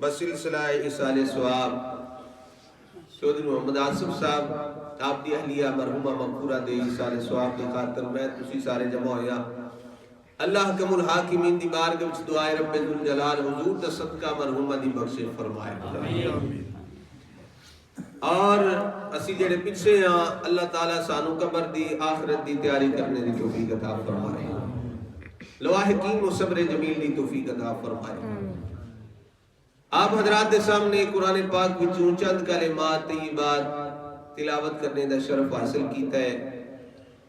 بسلسلہ ایصال ثواب چودھری محمد آصف صاحب آپ دی اہلیہ مرحومہ مغفورہ دے ایصال ثواب دی خاطر میں تسی سارے جمع ہویا اللہ حکم الحاکمین دی بارگاہ وچ دعائے رب ذوالجلال حضور دا صدقہ مرحومہ دی بخشش فرمائے اور اسی جڑے پیچھے ہاں اللہ تعالیٰ سانو قبر دی آخرت دی تیاری کرنے دی توفیق عطا فرمائے لواحقین و صبر جمیل دی توفیق عطا فرمائے آپ حضرات دے سامنے قرآن پاک وچوں چند کلمات طیبات تلاوت کرنے دا شرف حاصل کیتا ہے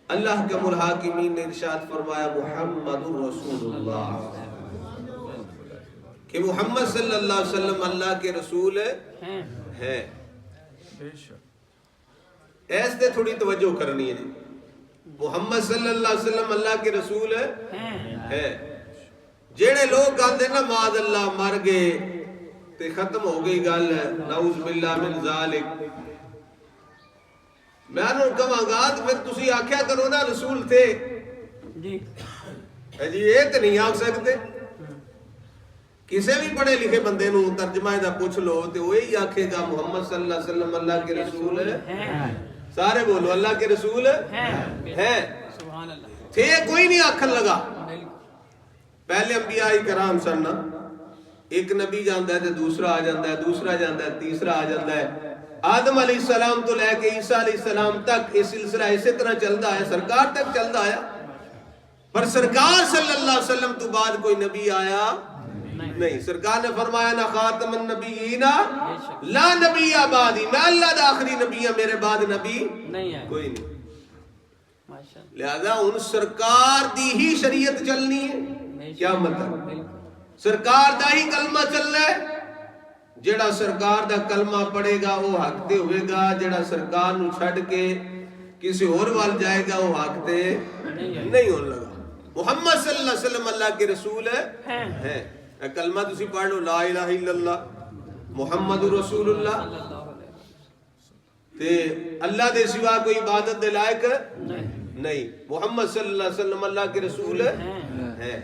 اللہ حکم الحاکمین نے ارشاد فرمایا محمد رسول اللہ کہ محمد صلی اللہ علیہ وسلم اللہ کے رسول ہیں ایسے تھوڑی توجہ کرنی ہے محمد صلی اللہ علیہ وسلم اللہ کے رسول ہیں جیڑے لوگ کہتے ہیں نا معاذ اللہ مر گئے تے ختم ہو گئی گل نعوذ باللہ من ذالک میں انہوں کہاں گا تو پھر تسی آکھیا کرو نا رسول تھے جی یہ تو نہیں آکھ سکتے کسے بھی پڑھے لکھے بندے نو ترجمہ دا پوچھ لو تو وہی آکھے گا محمد صلی اللہ علیہ وسلم اللہ کے رسول ہیں سارے بولو اللہ کے رسول ہیں تھے کوئی نہیں آکھن لگا پہلے انبیاء کرام سننا ایک نبی جاندا ہے تے دوسرا آ جاندا ہے دوسرا جاندا ہے تیسرا آ جاندا ہے آدم علیہ السلام تو لے کے عیسیٰ علیہ السلام تک یہ سلسلہ اسی طرح چلدا ہے سرکار تک چلدا ہے پر سرکار صلی اللہ علیہ وسلم تو بعد کوئی نبی آیا نہیں سرکار نے فرمایا نا خاتم النبیین لا نبی بعدی میں اللہ دا آخری نبی ہوں میرے بعد نبی کوئی نہیں لہذا ان سرکار دی ہی شریعت چلنی ہے کیا مطلب سرکار دا ہی کلمہ چلنا ہے جڑا سرکار دا کلمہ پڑھے گا وہ حق تے ہوئے گا جڑا سرکار نو چھڑ کے کسی اور وال جائے گا وہ حق تے نہیں ہونے لگا محمد صلی اللہ علیہ وسلم اللہ کے رسول ہیں کلمہ تسی پڑھ لو لا الہ الا اللہ محمد رسول اللہ تے اللہ دے سوا کوئی عبادت دے لائق نہیں محمد صلی اللہ علیہ وسلم اللہ کے رسول ہیں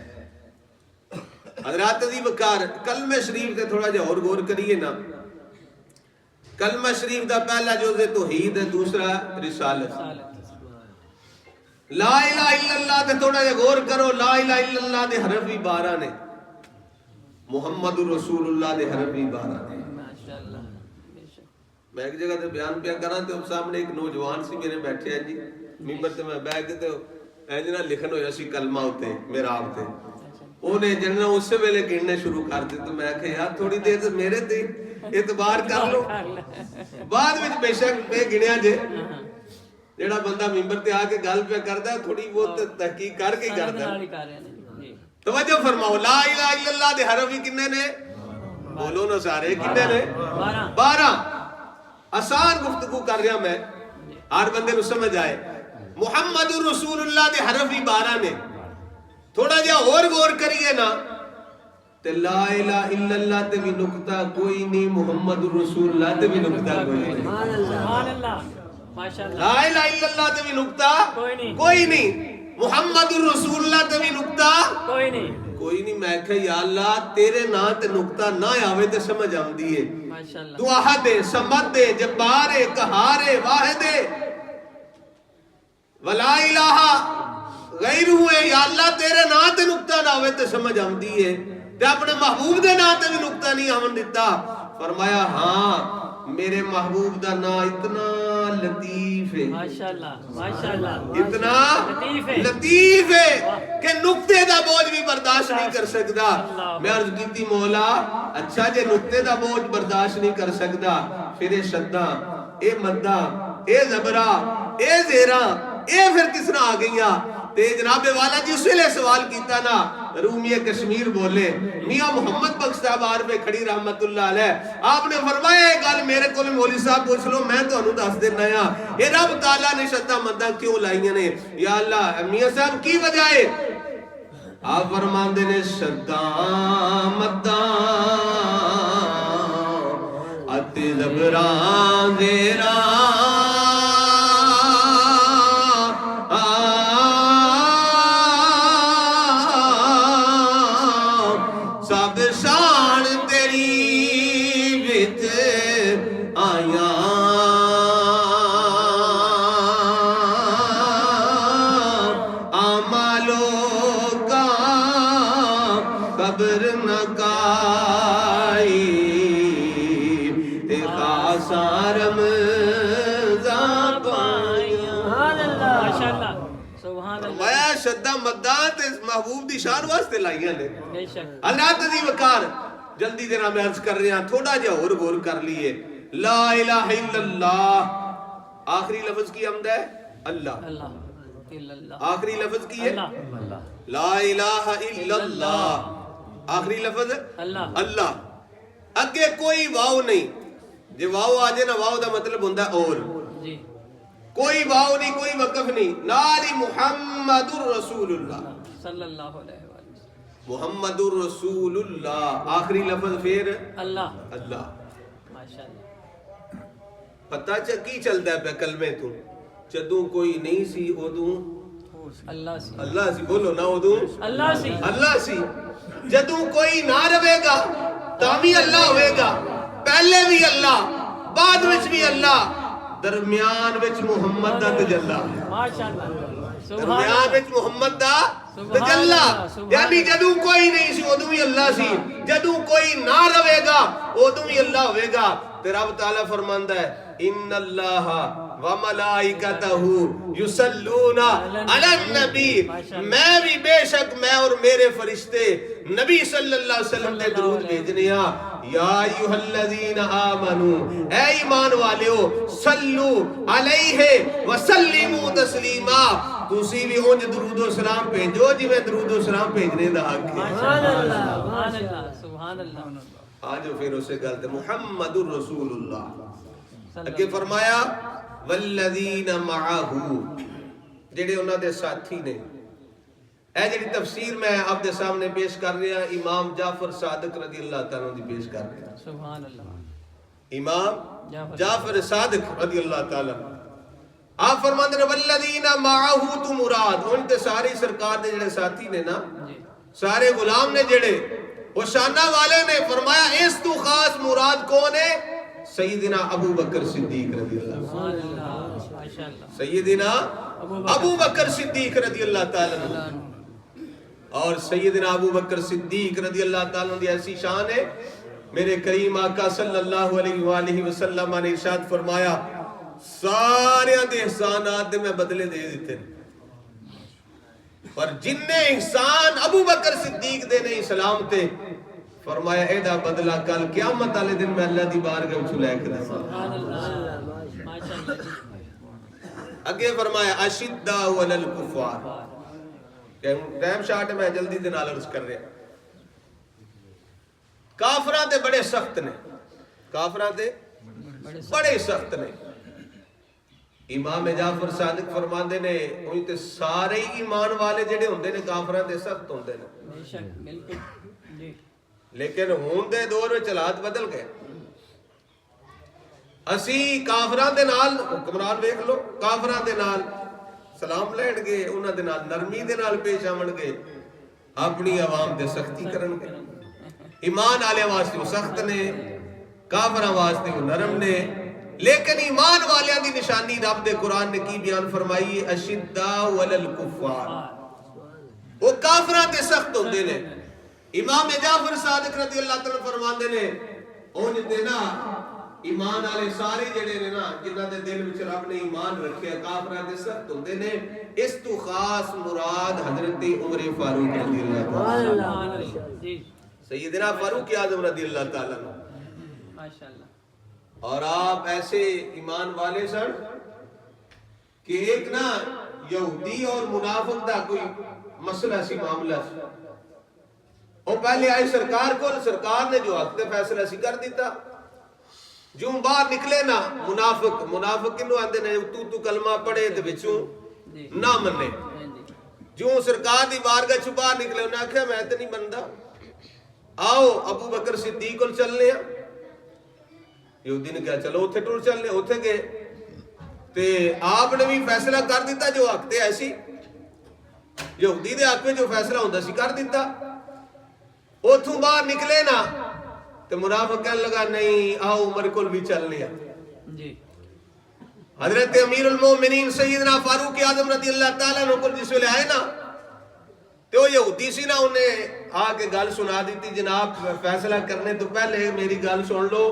حضرات عزیز وقار کلمہ شریف تے تھوڑا جا اور غور کریے نا کلمہ شریف دا پہلا جزء توحید ہے دوسرا رسالت لا الہ الا اللہ تے تھوڑا جا غور کرو لا الہ الا اللہ دے حرف بھی 12 نے محمد رسول اللہ دے حرف بھی 12 نے میں ایک جگہ تے بیان پیا کراں تے سامنے ایک نوجوان سی میرے بیٹھے ہیں جی ممبر تے میں بیٹھ کے تے اینجنا لکھن ہویا سی کلمہ ہوتے میرا آپ تے انہیں جنہاں اس سے پہلے گننے شروع کر دی تو میں کہا یار تھوڑی دیر میرے تے اعتبار کر لو بعد میں بے شک میں گنیا جے جیڑا بندہ ممبر تے آ کے گل پہ کردا ہے تھوڑی بہت تحقیق کر کے کردا ہے توجہ فرماؤ لا الہ الا اللہ دے حرف کنے نے بولو نا سارے کنے نے 12 آسان گفتگو کر رہا میں ہر بندے نو سمجھ آئے محمد رسول اللہ دے حرف بھی 12 نے تھوڑا جا اور غور کریے نا تے لا الہ الا اللہ تے بھی نکتہ کوئی نہیں محمد رسول اللہ تے بھی نکتہ کوئی نہیں سبحان اللہ ماشاءاللہ لا الہ الا اللہ تے بھی نکتہ کوئی نہیں محمد رسول اللہ تے بھی نکتہ کوئی نہیں میں کہا یا اللہ تیرے نا تے نکتہ نہ آوے تے سمجھ آمدی ہے تو احد صمد جبار قہار واحد ولا الہ غیر ہوئے یا اللہ تیرے نا تے نکتہ نہ ہوئے تے سمجھ آمدی ہے تے اپنے محبوب دے نا تے بھی نکتہ نہیں آمن دیتا فرمایا ہاں میرے محبوب دا نا اتنا لطیف ہے ماشاءاللہ اتنا لطیف ہے کہ نکتے دا بوجھ بھی برداشت نہیں کر سکتا میں عرض کیتی مولا اچھا جے نکتے دا بوجھ برداشت نہیں کر سکتا پھر اے شدہ اے مدہ اے زبرہ اے زیرہ اے پھر کس نہ آ گئیاں تے جناب والا جی اس لئے سوال کیتا نا رومی کشمیر بولے میاں محمد بخش صاحب آر پہ کھڑی رحمت اللہ علیہ آپ نے فرمایا ایک گل میرے کول مولی صاحب پوچھ لو میں تو انہوں دس دینا یا اے رب تعالیٰ نے شدہ مدہ کیوں لائیاں نے یا اللہ میاں صاحب کی وجہ ہے آپ فرمان دینے شدہ مدہ اتی زبران زیران سب شان تیری وچ آیاں خبر نہ کائی تے خاصا رمضان پائیاں. ماشاءاللہ سبحان اللہ. میں شدہ مدات اس محبوب دی شان واسطے لائیاں نے. اللہ تعالی وقار جلدی دینا میں عرض کر رہا تھوڑا جا اور غور کر لیے. لا الہ الا اللہ آخری لفظ کی حمد ہے اللہ. آخری لفظ کی ہے لا الہ الا اللہ. آخری لفظ اللہ. اللہ اگے کوئی واو نہیں. جی واو آ جائے نا واو دا مطلب ہوندہ اور جی. کوئی واو نہیں کوئی وقف نہیں. ناری محمد الرسول اللہ صلی اللہ علیہ وسلم. محمد الرسول اللہ آخری لفظ پھر اللہ. اللہ. ماشاءاللہ. پتہ کی چلتا ہے پہ کلمے تو جدوں کوئی نہیں سی ادوں اللہ سی. اللہ سی. بولو نا ادوں اللہ سی. اللہ سی. جدوں کوئی نہ رہے گا تامی اللہ ہوئے گا. پہلے بھی اللہ بعد وچ بھی اللہ درمیان وچ محمد دا تجلا. ماشاءاللہ درمیان وچ محمد دا تجلا. یعنی جدوں کوئی نہیں سی ادوں بھی اللہ سی. جدوں کوئی نہ رہے گا ادوں بھی اللہ ہوئے گا. تے رب تعالیٰ فرماندا ہے ان اللہ وملائکتہ یصلون علی النبی. میں بھی بے شک میں اور میرے فرشتے نبی صلی اللہ علیہ وسلم نے درود بھیجنے ہاں. یا ایھا الذین آمنو اے ایمان والےو صلو علیہ وسلموا تسلیما. تسی بھی اونج درود و سلام بھیجو جی میں درود و سلام بھیجنے دا حق ہے. سبحان اللہ سبحان اللہ سبحان اللہ. آجو پھر اسے گلتے محمد الرسول اللہ. اگے فرمایا والذین معاہو جڑے انہاں دے ساتھی نے. اے جڑی تفسیر میں آپ دے سامنے پیش کر رہا امام جعفر صادق رضی اللہ تعالیٰ دی پیش کر رہا. سبحان اللہ. امام جعفر صادق رضی اللہ تعالیٰ آپ فرماندے نے والذین معاہو تو مراد ان تے ساری سرکار دے جڑے ساتھی نے نا سارے غلام نے جڑے وہ شانہ والے نے فرمایا اس تو خاص مراد کون ہے سیدنا ابو بکر صدیق رضی اللہ عنہ. سیدنا ابو بکر صدیق رضی اللہ تعالیٰ عنہ. اور سیدنا ابو بکر صدیق رضی اللہ تعالیٰ عنہ دی ایسی شان ہے میرے کریم آقا صلی اللہ علیہ وآلہ وسلم نے ارشاد فرمایا سارے دے احسانات دے میں بدلے دے دیتے پر جن نے احسان ابو بکر صدیق دے نے اسلام تے فرمایا ایدہ بدلہ کل قیامت والے دن میں اللہ دی بارگاہ وچ لے کے سبحان اللہ. ماشاءاللہ. اگے فرمایا اشداء علی الکفار. ٹائم شارٹ میں جلدی دے نال عرض کر رہا کافراں تے بڑے سخت نے. کافراں تے بڑے سخت نے. امام جعفر صادق فرماندے نے اوہی تے سارے ایمان والے جڑے ہوندے نے کافراں تے سخت ہوندے نے. بے شک بالکل جی. لیکن ہون دے دور وچ حالات بدل گئے. اسی کافراں دے نال حکمران ویکھ لو کافراں دے نال سلام لین گے انہاں دے نال نرمی دے نال پیش آون گے اپنی عوام تے سختی کرن گے. ایمان والے واسطے وہ سخت نے کافراں واسطے وہ نرم نے. لیکن ایمان والیاں دی نشانی رب دے قرآن نے کی بیان فرمائی ہے اشداء علی الکفار. وہ کافراں تے سخت ہوندے نے. امام جعفر صادق رضی اللہ تعالیٰ فرماندے نے اونج تے نا ایمان والے سارے جڑے نے نا جنہاں دے دل وچ رب نے ایمان رکھیا کافراں تے سخت ہوندے نے. اس تو خاص مراد حضرت عمر فاروق رضی اللہ تعالیٰ سیدنا فاروق اعظم رضی اللہ تعالیٰ ماشاءاللہ. اور آپ ایسے ایمان والے سن کہ ایک نا یہودی اور منافق دا کوئی مسئلہ سی معاملہ سی. وہ پہلے آئے سرکار کو سرکار نے جو حق تے فیصلہ سی کر دیتا. جو باہر نکلے نا منافق کنو آندے نے تو کلمہ پڑھے تے وچوں نہ مننے. جو سرکار دی بارگاہ چوں باہر نکلے انہاں آکھیا میں تے نہیں بندا آؤ ابو بکر صدیق کول چلنے ہیں. یہودی نے کہا چلو اتھے ٹور چلنے اتھے گئے تے آپ نے بھی فیصلہ کر دیتا جو حق تے ایسی یہودی دے حق میں جو فیصلہ ہوندہ سی کر دیتا. اتھوں باہر نکلے نا تو منافق کہنے لگا نہیں آؤ عمر کو بھی چل لیا جی حضرت امیر المومنین سیدنا فاروق اعظم رضی اللہ تعالیٰ عنہ کو جس ویلے آئے نا تو یہودی سی نا انہیں آ کے گل سنا دیتی جناب فیصلہ کرنے تو پہلے میری گل سن لو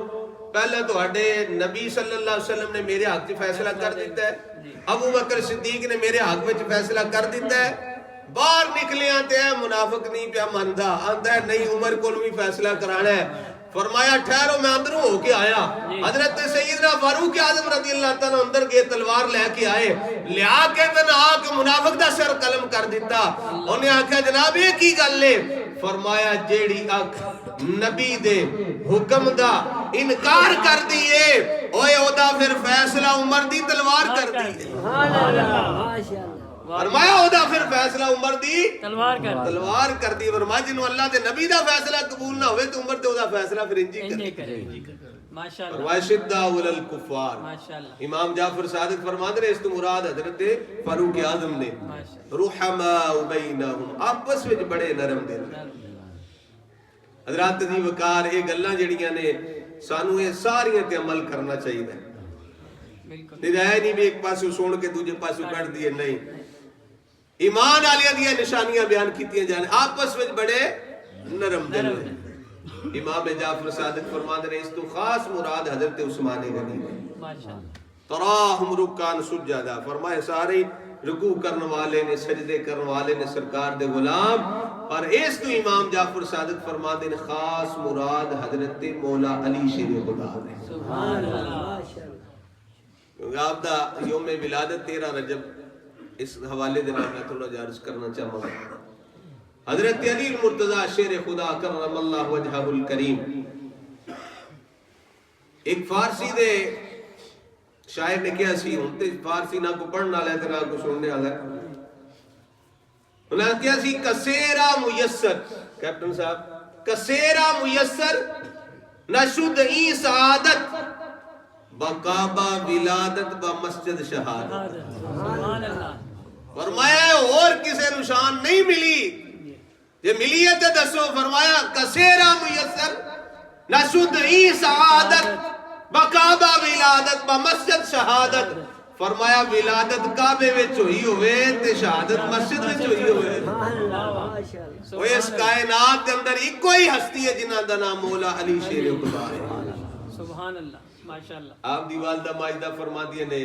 پہلے تو ہڈے نبی صلی اللہ علیہ وسلم نے میرے حق چ فیصلہ کر دیتا ہے ابو بکر صدیق نے میرے حق میں فیصلہ کر دیتا ہے باہر نکلے آتے ہیں منافق نہیں پیا ماندا آندا ہے نہیں عمر کو بھی فیصلہ کرانا ہے فرمایا ٹھہرو میں اندروں ہو کے آیا حضرت سیدنا فاروق اعظم رضی اللہ تعالیٰ اندر گئے تلوار لے کے آئے لیا کے دن آ کے منافق دا سر قلم کر دیتا انہیں آکھا جناب یہ کی گل ہے فرمایا جیڑی اکھ نبی دے حکم دا انکار کر دیئے اوے او دا پھر فیصلہ عمر دی تلوار کر دیئے فرمایا او دا پھر فیصلہ عمر دی تلوار کر دی فرمایا جنہوں اللہ دے نبی دا فیصلہ قبول نہ ہوئے تو عمر تے او دا فیصلہ پھر انجی کرے فرمایا شدہ وللکفار امام جعفر صادق فرماتے ہیں اس تو مراد حضرت فاروق اعظم نے رحماء بینہم آپس وچ بڑے نرم دل حضرات دی وقار یہ گلاں جڑیاں نے سانو یہ ساریاں تے عمل کرنا چاہیے ہدایت نہیں بھی ایک پاسو سن کے دوسرے پاسو کٹ دیے نہیں ایمان والیاں دی نشانیاں بیان کیتیاں جانے آپس وچ بڑے نرم دل امام جعفر صادق فرماتے ہیں اس تو خاص مراد حضرت عثمان غنی تراہم رکان سجدہ فرمائے سارے رکوع کرنے والے نے سجدے کرنے والے نے سرکار دے غلام اور اس تو امام جعفر صادق فرماتے ہیں خاص مراد حضرت مولا علی شیر خدا دے سبحان اللہ آپ دا یوم ولادت 13 رجب اس حوالے دے میں تھوڑا جارج کرنا چاہوں گا حضرت علی المرتضی شیر خدا کرم اللہ وجہہ الکریم ایک فارسی دے شاعر نے کیا سی ہونتے فارسی نہ کو پڑھنا لے نہ کو سننے والا انہوں نے کیا سی کسیرہ میسر کیپٹن صاحب کسیرہ میسر نشد ای سعادت بقابہ ولادت بمسجد شہادت فرمایا اور کسے نشان نہیں ملی یہ ملی ہے تو دسو فرمایا کسیرہ میسر نشد ای سعادت بقابہ ولادت بمسجد شہادت فرمایا ولادت کعبے وچ ہوئی ہوئے تے شہادت مسجد وچ ہوئی ہوئے وہ اس کائنات کے اندر ایک کوئی ہستی ہے جنہاں دا نام مولا علی شیر خدا ہے سبحان اللہ ماشاءاللہ آپ دی والدہ ماجدہ فرما دیا نے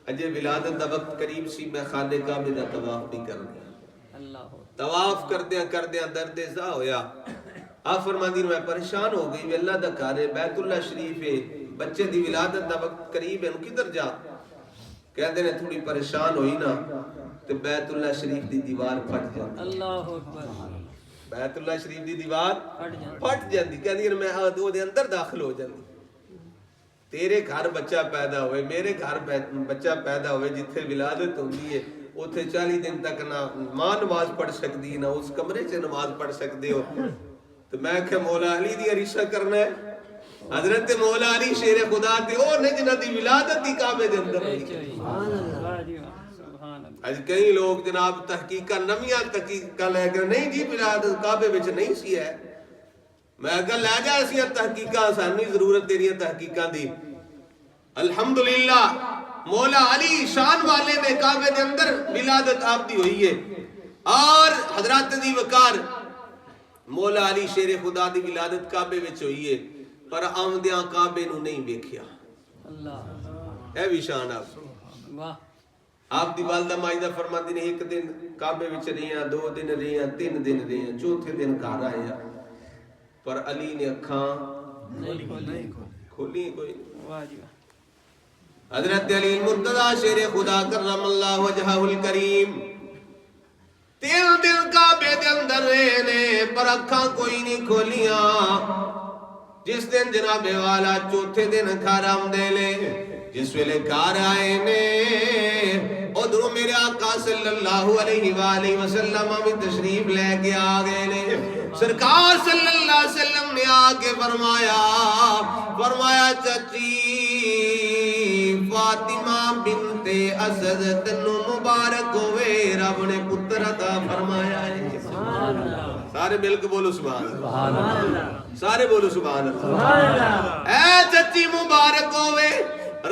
اجے ولادت دا وقت قریب سی میں خانے کعبے دا طواف نہیں کرنا طواف کردیاں درد زا ہویا آپ فرما دی میں پریشان ہو گئی اللہ دا کارے بیت اللہ شریف ہے بچے دی ولادت دا وقت قریب ہے ان کدھر جا کہتے ہیں تھوڑی پریشان ہوئی نا تو بیت اللہ شریف دی دیوار پھٹ جاتی اللہ اکبر بیت اللہ شریف دی دیوار پھٹ جاتی کہتے ہیں میں دو دے اندر داخل ہو جاتی تیرے گھر بچہ پیدا ہوئے میرے گھر بچہ پیدا ہوئے جتھے ولادت ہوندی ہے اتھے 40 دن تک نہ ماں نماز پڑھ سکتی نہ اس کمرے سے نماز پڑھ سکتے ہو تو میں کہ مولا علی دی عریشہ کرنا ہے حضرت مولا علی شیر خدا تے اور نے جنہ دی ولادت دی کعبے دے اندر ہوئی آج کئی لوگ جناب تحقیقہ نمیاں تحقیقہ لے کر نہیں جی ولادت کعبے وچ نہیں سی ہے میں اگر لے جا اسیاں تحقیقہ سانی ضرورت تیریاں تحقیقہ دی الحمدللہ مولا علی شان والے نے کعبے دے اندر ولادت آپ دی ہوئی ہے اور حضرات دی وقار مولا علی شیر خدا دی ولادت کعبے وچ ہوئی ہے پر آمدیاں کعبے نو نہیں دیکھیا اے بھی شان آپ دی والدہ ماجدہ فرماتی نے ایک دن کعبے وچ رہیاں 2 دن رہیاں 3 دن رہیاں چوتھے دن گھر آئے پر علی نے اکھاں کھولی کوئی حضرت علی المرتضی شیر خدا کرم اللہ وجہہ الکریم 3 دن کعبے دے اندر رہے نے پر اکھاں کوئی نہیں کھولیاں جس دن جناب والا چوتھے دن گھر آمدے لے جس ویلے گھر آئے نے ادھروں میرے آقا صلی اللہ علیہ وآلہ وسلم بھی تشریف لے کے آگئے نے سرکار صلی اللہ علیہ وسلم نے آگے فرمایا چچی فاطمہ بنت اسد تنو مبارک ہوئے رب نے پتر عطا فرمایا ہے سارے مل کے بولو سبحان اللہ، سبحان اللہ، سارے بولو سبحان اللہ۔ سبحان اللہ۔ اے چچی مبارک ہوئے،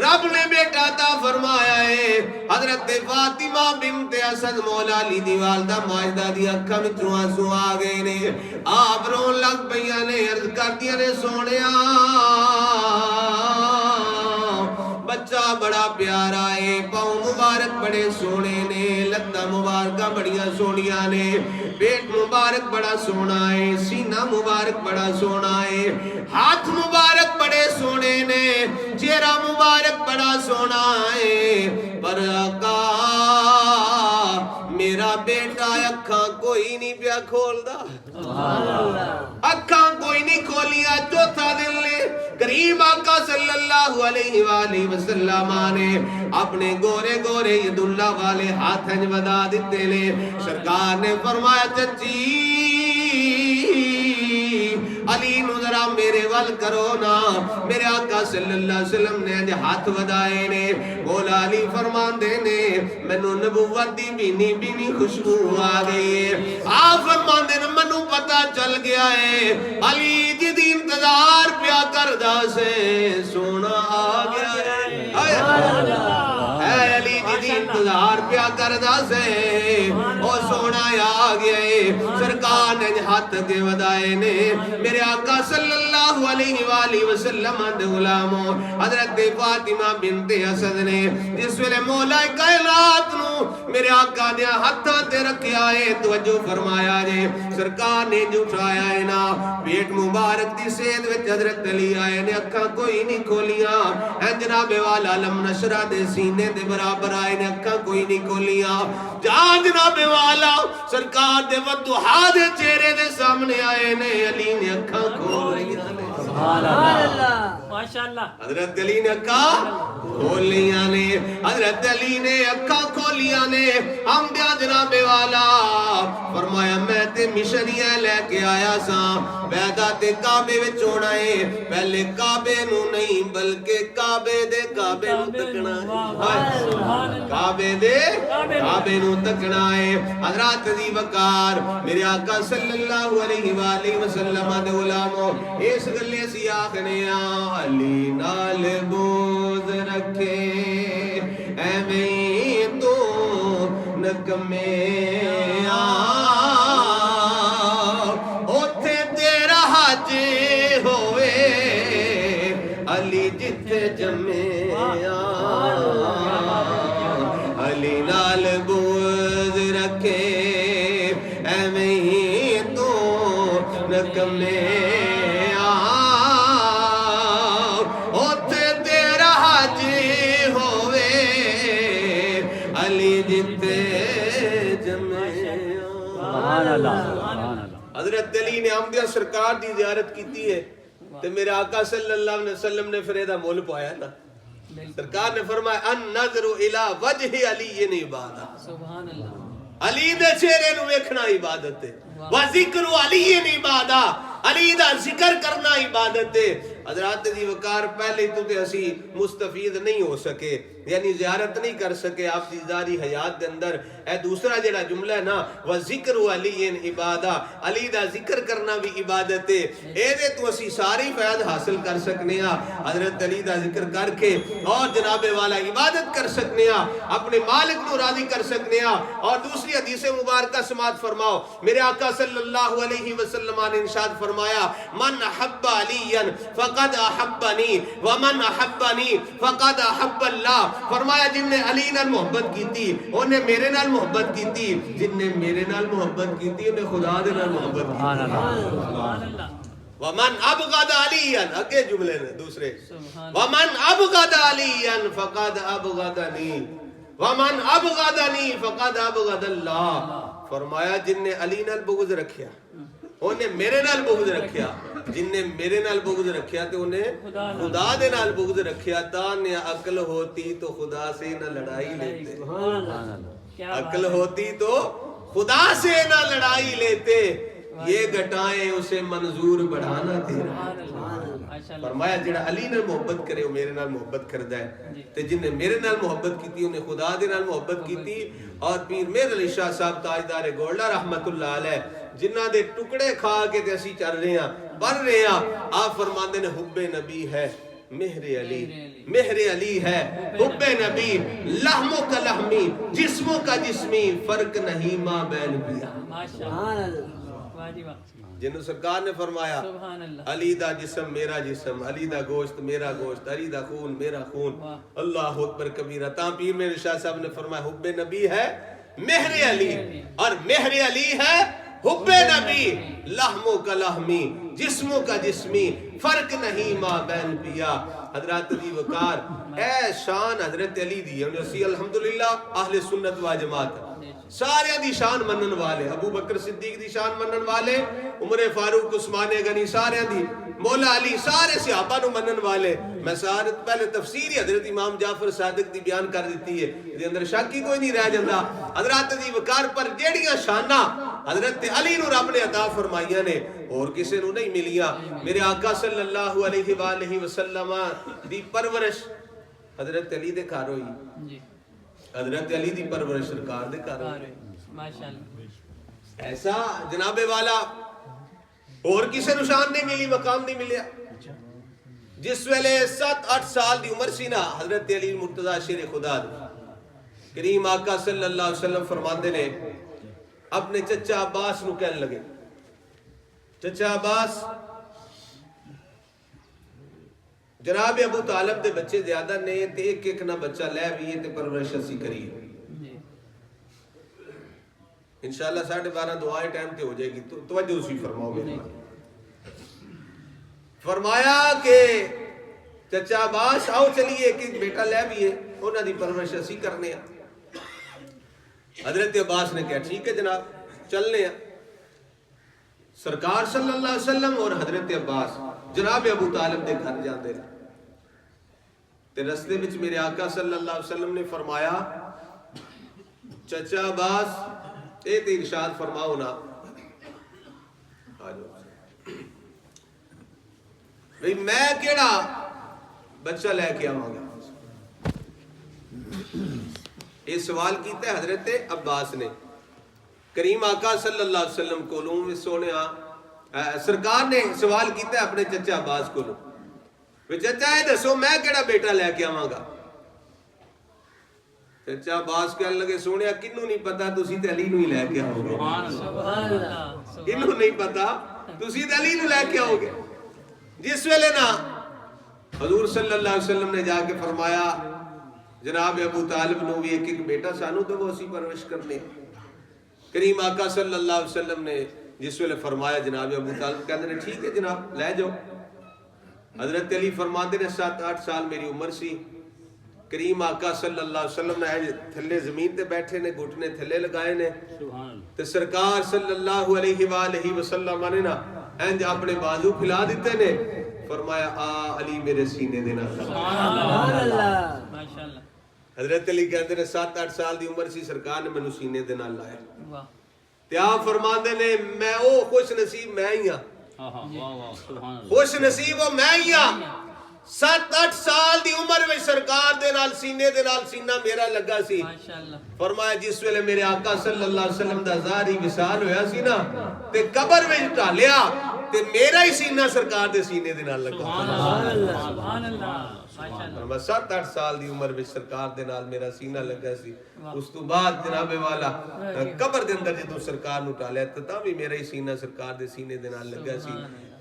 رب نے بیٹا عطا فرمایا ہے۔ حضرت فاطمہ بنت اسد مولا علی دی والدہ ماجدہ دی اکھاں وچوں آنسو آ گئے نے، آپ رون لگ پئیاں نے، عرض کردیاں نے سونیا بچہ بڑا پیارا ہے، پاؤں مبارک بڑے سونے نے، لتاں مبارکہ بڑیاں سونیاں نے، پیٹ مبارک بڑا سونا ہے، سینہ مبارک بڑا سونا ہے، ہاتھ مبارک بڑے سونے نے، چہرہ مبارک بڑا سونا ہے، پر آقا میرا بیٹا اکھاں کوئی نہیں پیا کھولدا، اکھاں کوئی نہیں کھولیا۔ چوتھا دن لے کریم آقا صلی اللہ علیہ وآلہ وسلم نے اپنے گورے گورے ید اللہ والے ہاتھیں ودا دیتے نے، سرکار نے فرمایا چچی علی نو ذرا میرے ول کرو نا، میرے آقا صلی اللہ علیہ وسلم نے ہاتھ ودائے نے، مولا علی فرمان دے نے مینوں نبوت دی بینی بینی خوشبو آ گئی ہے، آپ فرمان دے نے مینوں پتہ چل گیا ہے علی جی دی انتظار پیا کردا سے سونا آ گیا ہے، اے علی جی دی انتظار پیا کردا سے او سونا آ گیا ہے۔ سرکار نے ہاتھ کے ودائے نے، میرے آقا صلی اللہ علیہ وآلہ وسلم دے غلاموں حضرت فاطمہ بنت اسد نے جس ویلے مولا کائنات نو میرے آقا نے ہاتھاں تے رکھیا ہے، توجہ فرمایا جے، سرکار نے جو اٹھایا ہے نا، پیٹ مبارک دی سید وچ حضرت علی آئے نے، اکھاں کوئی نہیں کھولیاں، اے جناب والا لم نشرہ دے سینے دے برابر آئے نے، اکھاں کوئی نہیں کھولیاں، جہاں جناب والا سرکار دے وضحا دے چہرے دے سامنے آئے نے، علی نے اکھاں کھول لیاں نے، سبحان اللہ، ماشاءاللہ، حضرت علی نے اکھاں کھول لیاں نے، حضرت علی نے اکھاں کھولیاں نے، ہم دیا جناب والا فرمایا میں تے مشنیاں لے کے آیا سا، بیدہ تے کعبے وچ ہونا ہے، پہلے کعبے نو نہیں بلکہ کعبے دے کعبے نو تکنا ہے، کعبے دے کعبے نو تکنا ہے۔ حضرات دی وقار میرے آقا صلی اللہ علیہ وآلہ وسلم دے غلاموں اس گلے سی آخنے علی نال بوز رکھے ایویں تو نکمے اوتھے تیرا حج ہوئے علی جتھے جمے علی نال بوز رکھے ایویں تو نکمے اوتھے تیرا حج ہوئے علی جتھے جمے۔ سبحان اللہ، سبحان اللہ۔ حضرت علی نے آمدیاں سرکار دی زیارت کیتی ہے تے میرے آقا صلی اللہ علیہ وسلم نے پھر ایدہ مول پایا نا، سرکار نے فرمایا ان نظر الى وجہ علی عبادہ، سبحان اللہ، علی دے چہرے نو ویکھنا عبادت ہے، وذکر علی عبادہ، علی دا ذکر کرنا عبادت ہے۔ حضرات دی وقار پہلے تو تے اسی مستفید نہیں ہو سکے، یعنی زیارت نہیں کر سکے آپ دی ذاری حیات دے اندر، اے دوسرا جڑا جملہ ہے نا وذکر علی عبادہ، علی دا ذکر کرنا بھی عبادت ہے، اے دے تو اسی ساری فیض حاصل کر سکنے ہاں، حضرت علی دا ذکر کر کے اور جناب والا عبادت کر سکنے ہاں، اپنے مالک نو راضی کر سکنے ہاں۔ اور دوسری حدیث مبارکہ سماعت فرماؤ، میرے آقا صلی اللہ علیہ وسلم نے ارشاد فرمایا من احب علیاً فقد احبنی ومن احبنی فقد احب اللہ، فرمایا جن نے علی نال محبت کیتی انہیں میرے نال محبت کیتی، جن نے میرے نال محبت کیتی انہیں خدا دے نال محبت کیتی۔ ومن ابغض علیاً، اگے جملے نے دوسرے، ومن ابغض علیاً فقد ابغضنی ومن ابغضنی فقد ابغض اللہ، فرمایا جن نے علی نال بغض رکھیا انہیں میرے نال بغض رکھیا، جن نے میرے نال بغض رکھیا تو انہیں خدا دے نال بغض رکھیا، تانے عقل ہوتی تو خدا سے نہ لڑائی لیتے، عقل ہوتی تو خدا سے نہ لڑائی لیتے، یہ گھٹائیں اسے منظور بڑھانا تیرا۔ فرمایا جڑا علی نال محبت کرے وہ میرے نال محبت کردا ہے، تے جن نے میرے نال محبت کیتی انہیں خدا دے نال محبت کیتی۔ اور پیر میر علی شاہ صاحب تاجدار گولڈا رحمت اللہ علیہ جنہ دے ٹکڑے کھا کے تے اسی چل رہے ہیں بن رہے ہیں. آپ فرماندے نے حب نبی ہے مہر علی، مہر علی ہے حب نبی، لحموں کا لحمی جسموں کا جسمی، فرق نہیں ماں بین پیا. جنہوں سرکار نے فرمایا علی دا جسم میرا جسم، علی دا گوشت میرا گوشت، علی دا خون میرا خون. اللہ اکبر کبیرہ. تاں پیر میرے شاہ صاحب نے فرمایا حب نبی ہے مہر علی، اور مہر علی ہے حب نبی، لحموں کا لحمی جسموں کا جسمی، فرق نہیں ماں بین پیا. حضرات علی وقار اے شان حضرت علی دی ہے. اسی الحمدللہ اہل سنت و جماعت سارے دی شان منن والے، ابو بکر صدیق دی شان منن والے، عمر فاروق عثمان غنی سارے دی، مولا علی سارے صحابہ نو منن والے. میں سارے پہلے تفسیر حضرت امام جعفر صادق دی بیان کر دیتی ہے، دے اندر شک ہی کوئی نہیں رہ جاندہ. حضرت دی وقار پر جیڑیاں شانہ حضرت علی نو رب نے عطا فرمائیاں نے اور کسے نو نہیں ملیاں. میرے آقا صلی اللہ علیہ وآلہ وسلم دی پرورش حضرت علی دے گھر ہوئی، حضرت علی دی پرورش سرکار دے گھر ہوئی. ایسا جناب والا اور کسے نو شان نہیں ملی، مقام نہیں ملیا. جس ویلے 7-8 سال دی عمر سی نا حضرت علی مرتضی شیر خدا کریم آقا صلی اللہ علیہ وسلم فرماندے نے اپنے چچا عباس نو کہنے لگے، چچا عباس جناب ابو طالب دے بچے زیادہ نے تے ایک ایک نہ بچہ لے بھی تے پرورش اسی کریے. انشاءاللہ 12:30 دعائیں ٹائم تے ہو جائے گی، تو توجہ اسی فرماؤ گے. فرمایا کہ چچا عباس آؤ چلیے ایک ایک بیٹا لے بھی ہے انہاں دی پرورش اسی کرنے ہیں. حضرت عباس نے کہا ٹھیک ہے جناب چلنے ہیں. سرکار صلی اللہ علیہ وسلم اور حضرت عباس جناب ابو طالب دے گھر جاندے تے رستے وچ میرے آقا صلی اللہ علیہ وسلم نے فرمایا چچا عباس اے تے ارشاد فرماؤ نا بھئی میں کیڑا بچہ لے کے آواں گا. یہ سوال کیتا ہے حضرت عباس نے کریم آقا صلی اللہ علیہ وسلم کو لوں سونے سرکار نے سوال کیتا ہے اپنے چچا عباس کو لوں چچا ہے دسو میں کیڑا بیٹا لے کے آواں گا. چچا عباس کہنے لگے سونے کنوں نہیں پتا تسی تے علی نو ہی لے کے آؤ گے. کنوں نہیں پتا تسی تے علی نو لے کے آؤ گے. جس ویلے نا حضور صلی اللہ علیہ وسلم نے جا کے فرمایا جناب ابو طالب نو بھی ایک ایک بیٹا سانو تو وہ اسی پرورش کرنے. کریم آقا صلی اللہ علیہ وسلم نے جس ویلے فرمایا جناب ابو طالب کہتے ہیں ٹھیک ہے جناب لے جاؤ. حضرت علی فرماتے ہیں 7-8 سال میری عمر سی. کریم آقا صلی اللہ علیہ وسلم نے تھلے زمین تے بیٹھے نے گھٹنے تھلے لگائے نے تے سرکار صلی اللہ علیہ وآلہ وسلم نے نا انج اپنے بازو پھیلا دیتے نے فرمایا آ علی میرے سینے دینا. سبحان اللہ ماشاءاللہ. حضرت علی کہتے ہیں 7-8 سال دی عمر سی سرکار نے مینوں سینے دے نال لایا تے آپ فرماندے نے میں او خوش نصیب میں ہی ہاں، خوش نصیب او میں ہی ہاں 7-8 سال دی عمر میں سرکار دے نال سینے دے نال سینہ میرا لگا سی. فرمایا جس ویلے میرے آقا صلی اللہ علیہ وسلم دا ظاہری وصال ہویا سی نا تے قبر وچ ڈالیا تے میرا ہی سینہ سرکار دے سینے دے نال لگا. سبحان اللہ. 7-8 سال دی عمر میں سرکار دے نال میرا سینہ لگا سی. اس تو بعد جناب والا قبر دے اندر جدوں سرکار نو ٹالیا تے بھی میرا ہی سینہ سرکار دے سینے دے نال لگا سی.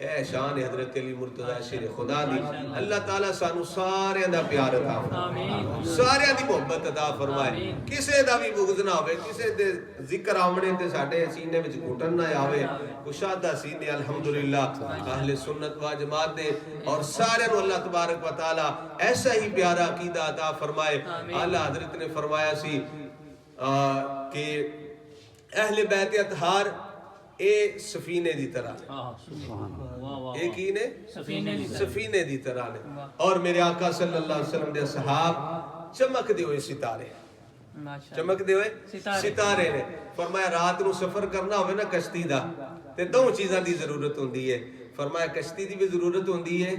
اے شان حضرت علی مرتضی شیر خدا دی. اللہ تعالیٰ سانو سارے دا پیار عطا فرمائے، سارے دی محبت عطا فرمائے. کسے دا بھی بغض نہ ہوئے، کسے دے ذکر آمنے تے ساڈے سینے وچ گھٹن نہ آوے. کشادہ سینے الحمدللہ اہل سنت و جماعت دے اور سارے نو اللہ تبارک و تعالی ایسا ہی پیارا عقیدہ عطا فرمائے. اعلیٰ حضرت نے فرمایا سی کہ اہل بیت اطہار اے سفینے دی طرح اے کی نے سفینے دی طرح نے اور میرے آقا صلی اللہ علیہ وسلم دے صحاب چمک دے ہوئے ستارے، چمک دے ہوئے ستارے نے. فرمایا رات نو سفر کرنا ہوئے نا کشتی دا تے دو چیزاں دی ضرورت ہوندی ہے. فرمایا کشتی دی بھی ضرورت ہوندی ہے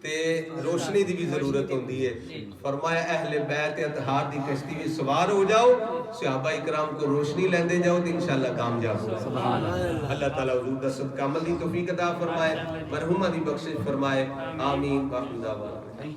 تے روشنی دی بھی ضرورت ہوندی ہے فرمایا اہل بیت اطہار دی کشتی بھی سوار ہو جاؤ صحابہ اکرام کو روشنی لیندے جاؤ تو انشاءاللہ کامیاب ہو سبحان اللہ اللہ تعالیٰ حضور دا صدقہ عمل دی توفیق عطا فرمائے مرحومہ دی بخشش فرمائے آمین باقی دعوانا